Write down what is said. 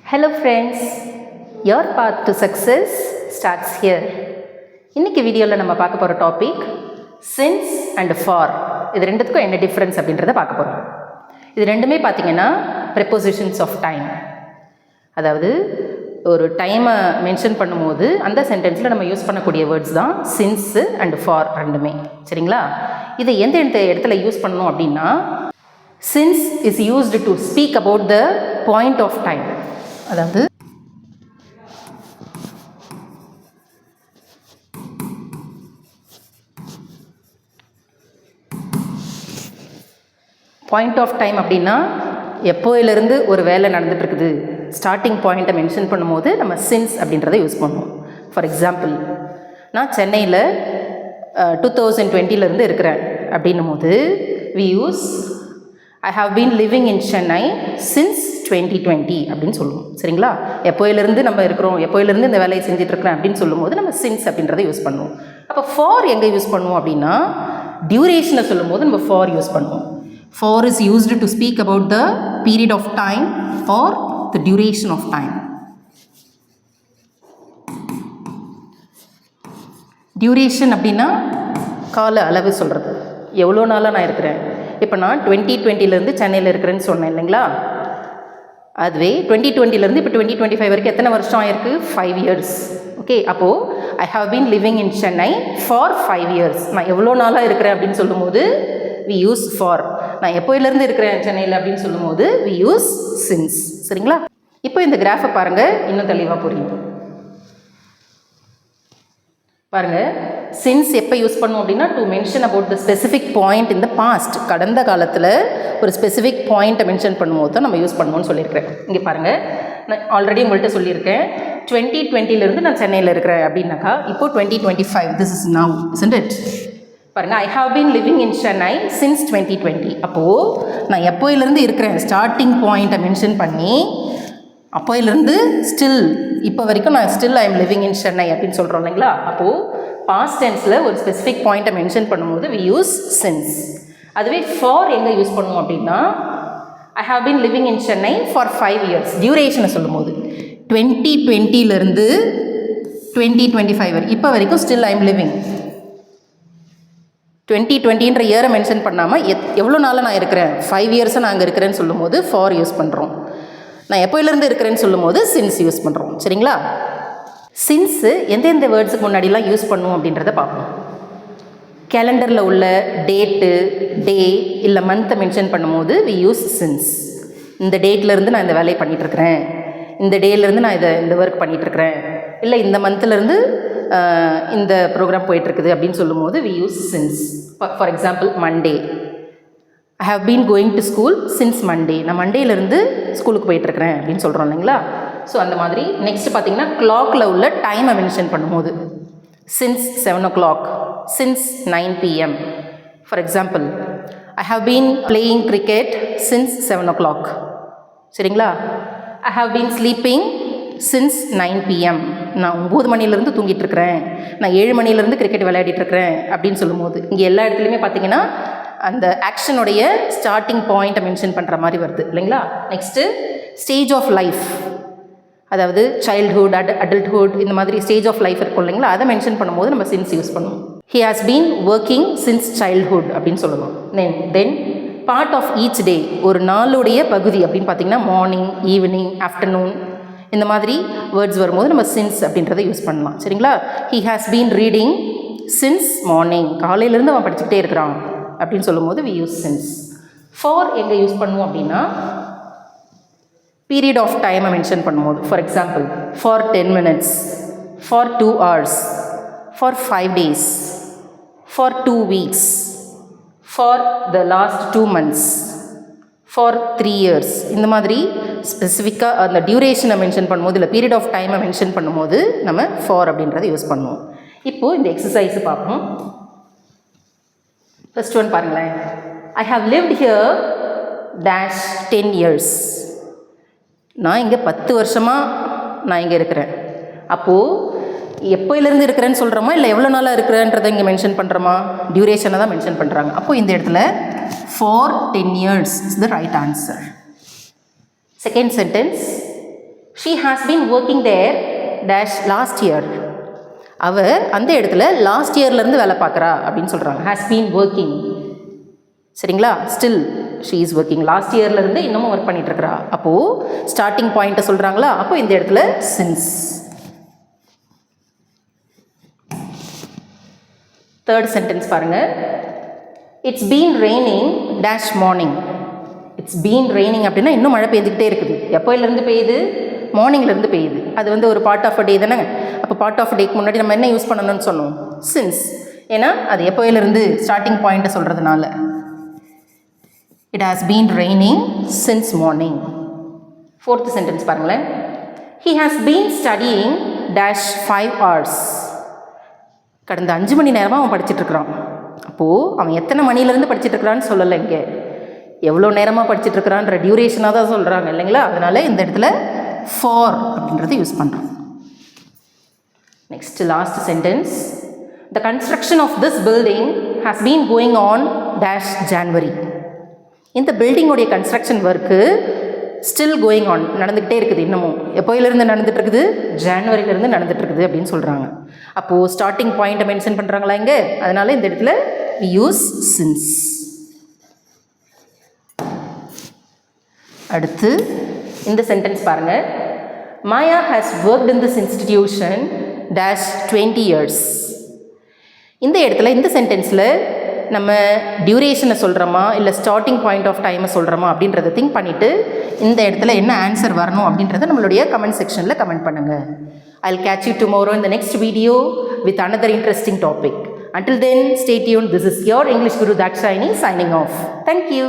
Hello friends, your path to success starts here. இன்னைக்கு வீடியோவில் நம்ம பார்க்க போகிற டாபிக் since and for. இது ரெண்டுத்துக்கும் என்ன டிஃப்ரென்ஸ் அப்படின்றத பார்க்க போகிறோம். இது ரெண்டுமே பார்த்தீங்கன்னா prepositions of time. அதாவது ஒரு டைமை மென்ஷன் பண்ணும்போது அந்த சென்டென்ஸில் நம்ம யூஸ் பண்ணக்கூடிய வேர்ட்ஸ் தான் since and for ரெண்டுமே. சரிங்களா? இதை எந்த இடத்துல யூஸ் பண்ணணும் அப்படின்னா since is used to speak about the point of time. அதாவது பாயிண்ட் ஆஃப் டைம் அப்படின்னா எப்போயிலிருந்து ஒரு வேலை நடந்துகிட்ருக்குது ஸ்டார்டிங் பாயிண்ட்டை மென்ஷன் பண்ணும்போது நம்ம சின்ஸ் அப்படின்றத யூஸ் பண்ணுவோம். ஃபார் எக்ஸாம்பிள், நான் சென்னையில் 2020 இருக்கிறேன் அப்படின்னும் போது we use I have been living in Chennai since 2020 அப்படின்னு சொல்லுவோம். சரிங்களா? எப்போயிலிருந்து நம்ம இருக்கிறோம், எப்போயிலிருந்து இந்த வேலையை செஞ்சிட்ருக்கிறேன் அப்படின்னு சொல்லும்போது நம்ம சின்ஸ் அப்படின்றத யூஸ் பண்ணுவோம். அப்போ ஃபார் எங்கே யூஸ் பண்ணுவோம் அப்படின்னா டியூரேஷனை சொல்லும்போது நம்ம ஃபார் யூஸ் பண்ணுவோம். For is used to speak about the period of time or the duration of time. Duration அப்படின்னா கால அளவு சொல்கிறது. எவ்வளோ நாளாக நான் இருக்கிறேன். இப்போ நான் 2020 சென்னையில் இருக்கிறேன்னு சொன்னேன் இல்லைங்களா? அதுவே 2020 இப்போ 2025 வரைக்கும் எத்தனை வருஷம் ஆயிருக்கு? 5 years. ஓகே, அப்போது ஐ have been living in Chennai for 5 years. நான் எவ்வளோ நாளாக இருக்கிறேன் அப்படின்னு சொல்லும்போது வி யூஸ் ஃபார். நான் எப்போயிலேருந்து இருக்கிறேன் சென்னையில் அப்படின்னு சொல்லும்போது வி யூஸ் சின்ஸ். சரிங்களா? இப்போ இந்த கிராஃபை பாருங்கள், இன்னும் தெளிவாக புரியும். பாருங்கள், சின்ஸ் எப்போ யூஸ் பண்ணுவோம் அப்படின்னா to mention about the specific point in the past. கடந்த காலத்தில் ஒரு ஸ்பெசிஃபிக் பாயிண்ட்டை மென்ஷன் பண்ணும்போது தான் நம்ம யூஸ் பண்ணுவோம்னு சொல்லியிருக்கிறேன். இங்கே பாருங்கள், நான் ஆல்ரெடி உங்கள்கிட்ட சொல்லியிருக்கேன் 2020 நான் சென்னையில் இருக்கிறேன் அப்படின்னாக்கா இப்போது 2025 this is now, isn't it? பாருங்கள், ஐ have been living in Chennai since 2020. அப்போது நான் எப்போயிலேருந்து இருக்கிறேன் ஸ்டார்டிங் பாயிண்ட்டை மென்ஷன் பண்ணி அப்போயிலேருந்து ஸ்டில் இப்போ வரைக்கும் நான் still I am living in Chennai அப்படின்னு சொல்கிறோம் இல்லைங்களா? அப்போது பாஸ்ட் டென்ஸில் ஒரு ஸ்பெசிஃபிக் பாயிண்ட்டை மென்ஷன் பண்ணும்போது வி யூஸ் சின்ஸ். அதுவே ஃபார் எங்கே யூஸ் பண்ணுவோம் அப்படின்னா I have been living in Chennai for 5 years. டியூரேஷனை சொல்லும்போது 2020 2025 வரை இப்போ வரைக்கும் ஸ்டில் ஐ எம் லிவிங். 2020 இயரை மென்ஷன் பண்ணாமல் எவ்வளோ நாளாக நான் இருக்கிறேன் 5 years நான் அங்கே இருக்கிறேன்னு சொல்லும்போது ஃபார் யூஸ் பண்ணுறோம். நான் எப்போயிலேருந்து இருக்கிறேன்னு சொல்லும்போது சின்ஸ் யூஸ் பண்ணுறோம். சரிங்களா? சின்ஸு எந்தெந்த வேர்ட்ஸுக்கு முன்னாடிலாம் யூஸ் பண்ணுவோம் அப்படின்றத பார்ப்போம். கேலண்டரில் உள்ள டேட்டு, டே இல்லை மந்த்தை மென்ஷன் பண்ணும்போது வி யூஸ் சின்ஸ். இந்த டேட்லேருந்து நான் இந்த வேலையை பண்ணிகிட்ருக்கிறேன், இந்த டேலேருந்து நான் இந்த ஒர்க் பண்ணிகிட்ருக்கிறேன், இல்லை இந்த மந்த்லேருந்து இந்த ப்ரோக்ராம் போயிட்டுருக்குது அப்படின்னு சொல்லும்போது we use since. For example, Monday I have been going to school since Monday. நான் மண்டேலேருந்து ஸ்கூலுக்கு போயிட்டுருக்கிறேன் அப்படின்னு சொல்கிறோம் இல்லைங்களா? ஸோ அந்த மாதிரி. நெக்ஸ்ட் பார்த்தீங்கன்னா கிளாக்கில் உள்ள டைமை மென்ஷன் பண்ணும்போது since 7 o'clock, since 9 PM. For example, I have been playing cricket since 7 o'clock. சரிங்களா? I have been sleeping since 9 PM. நான் 9 மணிலேருந்து தூங்கிட்டுருக்கிறேன், நான் 7 மணிலேருந்து கிரிக்கெட் விளையாடிட்டுருக்கிறேன் அப்படின்னு சொல்லும்போது இங்கே எல்லா இடத்துலையுமே பார்த்தீங்கன்னா அந்த ஆக்ஷனுடைய ஸ்டார்டிங் பாயிண்ட்டை மென்ஷன் பண்ணுற மாதிரி வருது இல்லைங்களா? நெக்ஸ்ட்டு ஸ்டேஜ் ஆஃப் லைஃப், அதாவது சைல்ட்ஹுட், அடல்ட்ஹுட், இந்த மாதிரி ஸ்டேஜ் ஆஃப் லைஃப் இருக்கும் இல்லைங்களா? அதை மென்ஷன் பண்ணும்போது நம்ம சின்ஸ் யூஸ் பண்ணுவோம். He has been working since childhood அப்படின்னு சொல்லணும். Then part of each day, ஒரு நாளுடைய பகுதி அப்படின்னு பார்த்தீங்கன்னா மார்னிங், ஈவினிங், ஆஃப்டர்நூன், இந்த மாதிரி வேர்ட்ஸ் வரும்போது நம்ம சின்ஸ் அப்படின்றத யூஸ் பண்ணலாம். சரிங்களா? He has been reading since morning, காலையிலேருந்து அவன் படிச்சுக்கிட்டே இருக்கிறான் அப்படின்னு சொல்லும்போது வி யூஸ் சின்ஸ். ஃபார் எங்கே யூஸ் பண்ணுவோம் அப்படின்னா பீரியட் ஆஃப் டைமை மென்ஷன் பண்ணும்போது, for example, for 10 minutes, for 2 hours, for 5 days, for 2 weeks, for the last 2 months, for 3 years. இந்த மாதிரி ஸ்பெசிஃபிக்காக அந்த டியூரேஷனை மென்ஷன் பண்ணும்போது இல்லை பீரியட் ஆஃப் டைமை மென்ஷன் பண்ணும்போது நம்ம ஃபார் அப்படின்றத யூஸ் பண்ணுவோம். இப்போது இந்த எக்ஸசைஸை பார்ப்போம். ஃபர்ஸ்ட் ஒன் பாருங்களேன். I have lived here dash 10 years. நான் இங்கே 10 வருஷமாக நான் இங்கே இருக்கிறேன். அப்போது எப்போயிலேருந்து இருக்கிறேன்னு சொல்கிறோமா இல்லை எவ்வளோ நாளாக இருக்கிறேன்றதை இங்கே மென்ஷன் பண்ணுறோமா? டியூரேஷனை தான் மென்ஷன் பண்ணுறாங்க. அப்போது இந்த இடத்துல for 10 years is the right answer. Second sentence, she has been working there dash last year. அவள் அந்த இடத்துல லாஸ்ட் இயர்லேருந்து வேலை பார்க்குறா அப்படின்னு சொல்கிறாங்க. Has been working. சரிங்களா? Still she is working. Last இயர்லேருந்து இன்னமும் ஒர்க் பண்ணிகிட்ருக்கிறா. அப்போது ஸ்டார்டிங் பாயிண்ட்டை சொல்கிறாங்களா, அப்போ இந்த இடத்துல சின்ஸ். தேர்ட் சென்டென்ஸ் பாருங்கள். It's been raining dash morning. It's been raining அப்படின்னா இன்னும் மழை பெய்துக்கிட்டே இருக்குது. எப்போயிலேருந்து பெய்யுது? மார்னிங்லேருந்து பெய்யுது. அது வந்து ஒரு பார்ட் ஆஃப் அ டே தானே. அப்போ பார்ட் ஆஃப் டேக்கு முன்னாடி நம்ம என்ன யூஸ் பண்ணணும்னு சொன்னோம்? சின்ஸ். ஏன்னா அது எப்போயிலேருந்து ஸ்டார்டிங் பாயிண்ட்டை சொல்கிறதுனால. It has been raining since morning. Fourth sentence பாருங்களேன். He has been studying dash 5 hours. கடந்த 5 மணி நேரமாக அவன் படிச்சுட்ருக்கிறான். அப்போது அவன் எத்தனை மணிலேருந்து படிச்சுட்ருக்கிறான்னு சொல்லலை. இங்கே எவ்வளோ நேரமாக படிச்சுட்ருக்கிறான்ற டியூரேஷனாக தான் சொல்கிறாங்க இல்லைங்களா? அதனால் இந்த இடத்துல ஃபார் அப்படின்றது யூஸ் பண்ணுறோம். Next last sentence. The construction of this building has been going on dash January. இந்த பில்டிங்கோடைய construction work still going on, நடந்துக்கிட்டே இருக்குது. இன்னமும் எப்போயிலேருந்து நடந்துகிட்ருக்குது? ஜான்வரியிலேருந்து நடந்துகிட்ருக்குது அப்படின்னு சொல்கிறாங்க. அப்போது ஸ்டார்டிங் பாயிண்ட்டை மென்ஷன் பண்ணுறாங்களா இங்கே? அதனால் இந்த இடத்துல we use since. அடுத்து இந்த சென்டென்ஸ் பாருங்கள். Maya has worked in this institution dash 20 years. இந்த இடத்துல இந்த சென்டென்ஸில் நம்ம டியூரேஷனை சொல்கிறோமா இல்லை ஸ்டார்டிங் பாயிண்ட் ஆஃப் டைமை சொல்கிறோமா அப்படின்றத திங்க் பண்ணிவிட்டு இந்த இடத்துல என்ன ஆன்சர் வரணும் அப்படின்றத நம்மளுடைய கமெண்ட் செக்ஷனில் கமெண்ட் பண்ணுங்கள். I'll catch you tomorrow in the next video with another interesting topic. Until then, stay tuned. This is your English Guru Dakshayani signing off. Thank you.